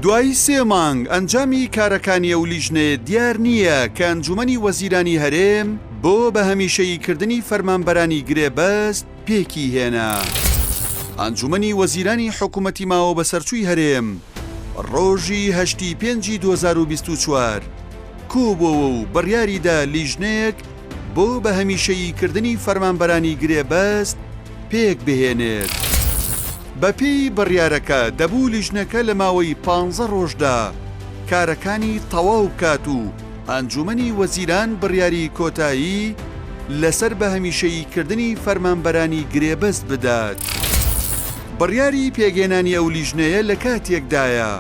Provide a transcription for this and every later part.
دوای 3 مانگ ئەنجامی کارەکانی ئەو لیژنەیە دیار نییە کە ئەنجومەنی وەزیرانی هەرێم بۆ بە هەمیشەییکردنی فەرمانبەرانی گرێبەست پێکی هێنا. ئەنجومەنی وەزیرانی حکوومەتی ماوە بە سەرچووی هەرێم ڕۆژی 8 پێنجی 2024 کۆبووە و بڕیاریدا لیژنەیەک بۆ بە هەمیشەییکردنی فەرمانبەرانی گرێبەست پێک بهێنێت. بەپێی بڕیارەکە دەبوو لیژنەکە لە ماوەی 15 ڕۆژدا کارەکانی تەواو بکات و ئەنجومەنی وەزیران بڕیاری کۆتایی لەسەر بە هەمیشەییکردنی فەرمانبەرانی گرێبەست بدات. بڕیاری پێگێنانی ئەو لیژنەیە لە کاتێکدایە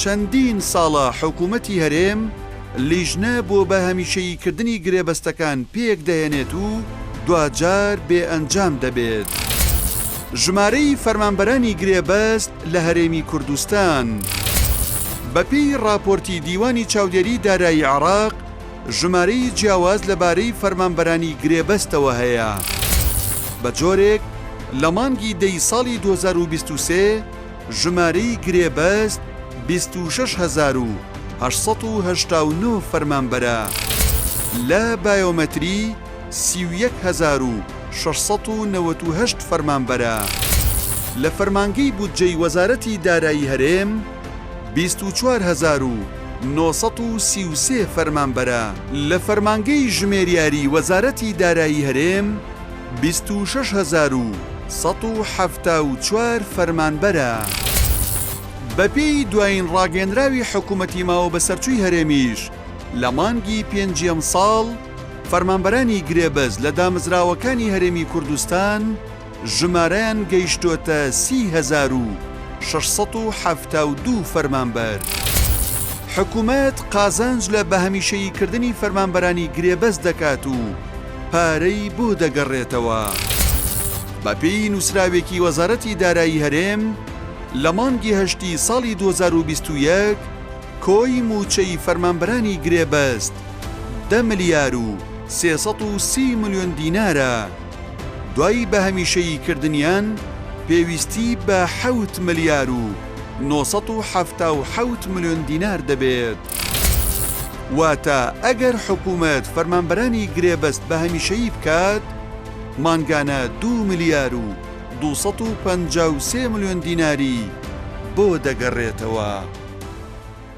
چەندین ساڵە حکوومەتی هەرێم لیژنە بۆ بە هەمیشەییکردنی گرێبەستەکان پێک دەهێنێت و دوجار بێ ئەنجام دەبێت. ژمارەی فەرمانبەرانی گرێبەست لە هەرێمی کوردستان بەپێی راپۆرتی دیوانی چاودێری دارایی عێراق ژمارەی جیاواز لەبارەی فەرمانبەرانی گرێبەستەوە هەیە. بە جۆرێک لە مانگی دەی ساڵی 2023 ژمارەی گرێبەست 26,889 فەرمانبەرە، لە بایۆمەتری 31,698 فەرمانبەرە، لە فەرمانگەی بودجەی وەزارەتی دارایی هەرێم 24,933 فەرمانبەرە، لە فەرمانگەی ژمێریاری وەزارەتی دارایی هەرێم 26,174 فەرمانبەرە. بەپێی دوایین ڕاگەیەنراوی حکوومەتی ماوە بە سەرچووی هەرێمیش لە مانگی پێنجەم ساڵ فەرمانبەرانی گرێبەست لە دامەزراوەکانی هەرێمی کوردستان ژمارەیان گەیشتۆتە 30,672 فەرمانبەر. حکوومەت قازانج لە بەهەمیشەییکردنی فەرمانبەرانی گرێبەست دەکات و پارەی بۆ دەگەڕێتەوە. بەپێی نووسراوێکی وەزارەتی دارایی هەرێم لە مانگی 8 ساڵی 2021 کۆی موچەی فەرمانبەرانی گرێبەست 10 ملیار و 330 ملیۆن دینارە. دوای بە هەمیشەییکردنیان پێویستی بە 7 ملیار و 977 ملیۆن دینار دەبێت. واتە ئەگەر حکوومەت فەرمانبەرانی گرێبەست بە هەمیشەیی بکات مانگانە 2 ملیار و 253 ملیۆن دیناری بۆ دەگەڕێتەوە.